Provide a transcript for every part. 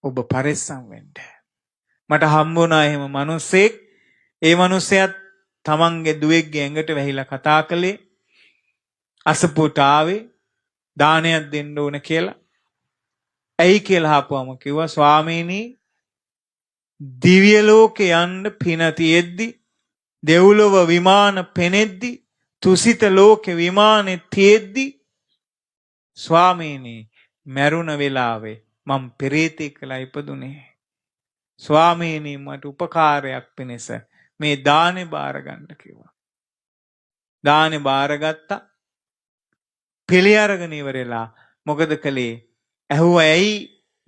ඔබ පරිස්සම් වෙන්න. මට හම්බුණා එහෙම මිනිස්සෙක්. ඒ මිනිස්සයාත් තමන්ගේ දුවෙක්ගේ ඇඟට වැහිලා කතා කළේ. අසපුවට ආවේ දානයක් දෙන්න ඕන කියලා. ඇයි කියලා අහපුවම කිව්වා ස්වාමීනි දිව්‍ය ලෝකේ යන්න පින තියෙද්දි දෙව්ලොව විමාන පෙනෙද්දි තුසිත ලෝකේ විමානේ තියෙද්දි ස්වාමීනි මරුණ වෙලාවේ මම පෙරේතෙක් කියලා ඉපදුනේ. ස්වාමීනි මට උපකාරයක් පිණිස මේ දානේ බාර ගන්න කිව්වා. දානේ බාරගත්තා. පිළි අරගෙන ඉවරලා මොකද කළේ? ඇහුවා ඇයි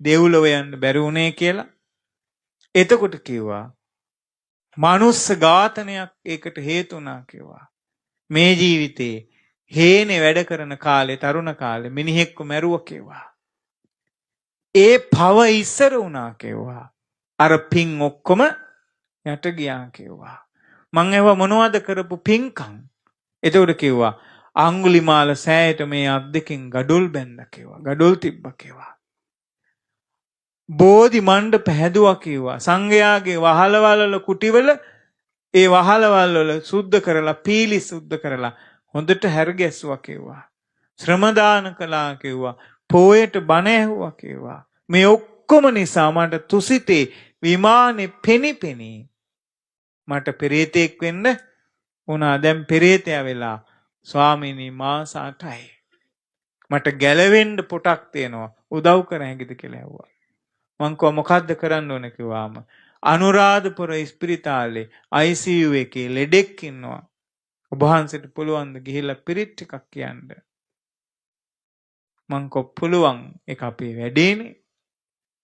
දෙව්ලොව යන්න බැරි වුණේ කියලා. එතකොට කිව්වා මනුස්ස ඝාතනයක් ඒකට හේතු වුණා කිව්වා. මේ ජීවිතේ හේනේ වැඩ කරන කාලේ තරුණ කාලේ මිනිහෙක්ව මැරුවා කිව්වා. ඒ පව ඉස්සර වුණා කිව්වා. අර පින් ඔක්කොම යට ගියා කිව්වා. මං ඒව මොනවද කරපු පින්කම්? එතකොට කිව්වා අඟුලිමාල සෑයට මේ අත් දෙකෙන් ගඩොල් බැන්න කිව්වා. ගඩොල් තිබ්බ කිව්වා. බෝධි මණ්ඩප හැදුවා කිව්වා. සංඝයාගේ වහලවල කුටිවල ඒ වහලවල් වල සුද්ධ කරලා පීලි සුද්ධ කරලා හොඳට හැරගැස්සුවා කිව්වා. ශ්‍රම දාන කළා කිව්වා. පොයට බණ ඇහුවා කිව්වා. මේ ඔක්කොම නිසා මට තුසිතේ විමානේ පෙනිපෙනී මට පෙරේතෙක් වෙන්න වුණා. දැන් පෙරේතයා වෙලා ස්වාමීනි මාස 8යි. මට ගැලවෙන්න පොටක් තියෙනවා. උදව් කර හැකිද කියලා ඇහුවා. මං කිව්වා මොකද්ද කරන්න ඕන කිව්වාම අනුරාධපුර ඉස්පිරිතාලේ ICU එකේ ලෙඩෙක් ඉන්නවා. ඔබ වහන්සේට පුළුවන් ද ගිහිල්ලා පිරිත් ටිකක් කියන්න? මං කිව්වා පුළුවන්. ඒක අපේ වැඩේනේ.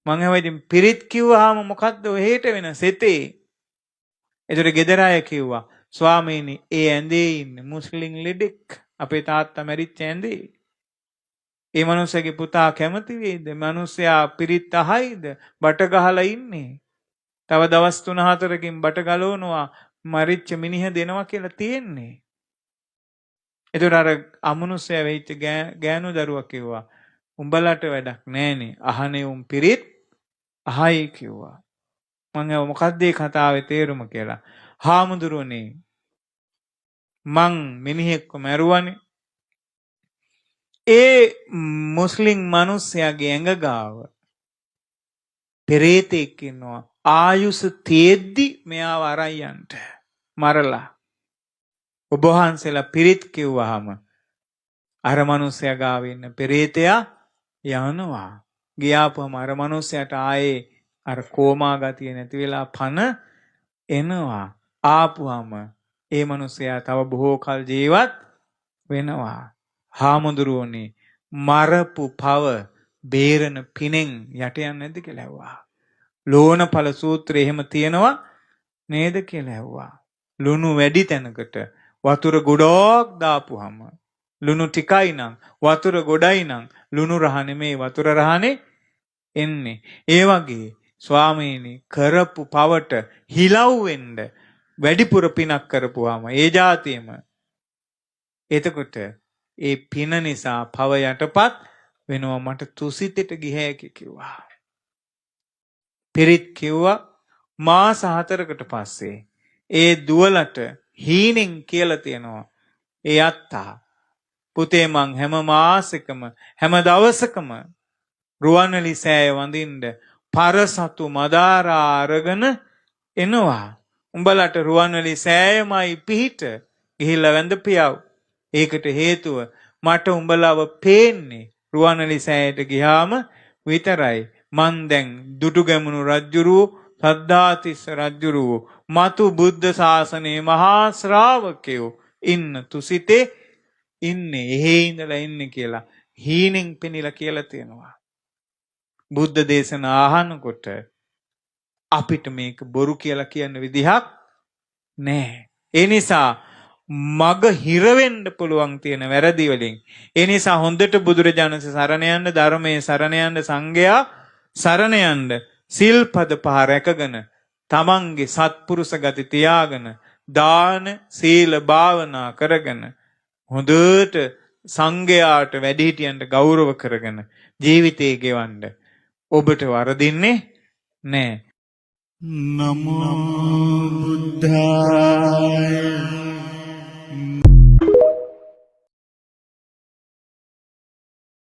මං හැවයිදින් පිරිත් කිව්වහම මොකද්ද ඔහෙට වෙන සෙතේ? ඒතර ගෙදර අය කිව්වා ස්වාමීනි ඒ ඇඳේ ඉන්නේ මුස්ලිම් ලෙඩෙක්. අපේ තාත්තා මැරිච්ච ඇඳේ. ඒ මනුස්සයාගේ පුතා කැමති වේද? මනුස්සයා පිරිත් අහයිද? බට ගහලා ඉන්නේ. තව දවස් 3-4කින් බට ගලවනවා මරිච්ච මිනිහ දෙනවා කියලා තියෙන්නේ. ඒතර අර අමනුස්සයා වෙච්ච ගෑනු දරුවා කිව්වා උඹලට වැඩක් නෑනේ. අහනේ උන් පිරිත් අහයි කිව්වා. මං මොකද්ද මේ කතාවේ තේරුම කියලා. හාමුදුරුවනේ මං මිනිහෙක්ව මැරුවනේ. ඒ මුස්ලිම් මිනිස්සයාගේ ඇඟ ගාව පෙරේතෙක් ඉන්නවා. ආයුෂ තියෙද්දි මෙයාව අරන් යන්න මරලා. ඔබ වහන්සේලා පිරිත් කිව්වහම අර මිනිස්සයා ගාව ඉන්න පෙරේතයා යනවා. ගියාපුවම අර මිනිස්සයාට ආයේ අර කෝමා ගතිය නැති වෙලා පන එනවා. ආපුවම ඒ මිනිස්සයා තව බොහෝ කල් ජීවත් වෙනවා. හාමුදුරුවනේ මරපු පව බේරන පිනෙන් යට යන්නේ නැද්ද කියලා ඇහුවා. ලෝණඵල සූත්‍රයේ එහෙම තියෙනවා නේද කියලා ඇහුවා. ලුණු වැඩි තැනකට වතුර ගොඩක් දාපුවම ලුණු ටිකයි නම් වතුර ගොඩයි නම් ලුණු රහ නෙමේ වතුර රහනේ එන්නේ. ඒ වගේ ස්වාමීනි කරපු පවට හිලව් වෙන්න වැඩිපුර පිනක් කරපුවාම ඒ જાතියෙම එතකොට ඒ පින නිසා පව යටපත් වෙනවා. මට තුසිතට ගිහැකි කිව්වා. පිරිත් කිව්වා. මාස 4කට පස්සේ ඒ දුවලට හීනෙන් කියලා තියෙනවා. ඒ අත්තා පුතේ මං හැම මාසෙකම හැම දවසකම රුවන්වැලි සෑය වඳින්න පරසතු මදාරා අරගෙන එනවා. උඹලට රුවන්වැලි සෑයමයි පිහිට ගිහිල්ලා වැඳපියව. ඒකට හේතුව මට උඹලව පේන්නේ රුවන්වැලි සෑයට ගියාම විතරයි. මං දැන් දුටුගැමුණු රජුරුව සද්ධාතිස්ස රජුරුව මතු බුද්ධ ශාසනයේ මහා ශ්‍රාවකයෝ ඉන්න තුසිතේ ඉන්නේ. එහෙ ඉඳලා ඉන්නේ කියලා හීනෙන් පෙනිලා කියලා තියෙනවා. බුද්ධ දේශනා අහනකොට අපිට මේක බොරු කියලා කියන්න විදිහක් නැහැ. ඒ නිසා මග හිර වෙන්න පුළුවන් තියෙන වැරදි වලින්. ඒ නිසා හොඳට බුදුරජාණන් සරණ යන්න, ධර්මයේ සරණ යන්න, සංඝයා සරණ යන්න, සිල්පද පහ රැකගෙන තමන්ගේ සත්පුරුෂ ගති තියාගෙන දාන සීල භාවනා කරගෙන හොඳට සංඝයාට වැඩිහිටියන්ට ගෞරව කරගෙන ජීවිතේ ගෙවන්න. ඔබට වරදින්නේ නෑ. නමෝ බුද්ධාය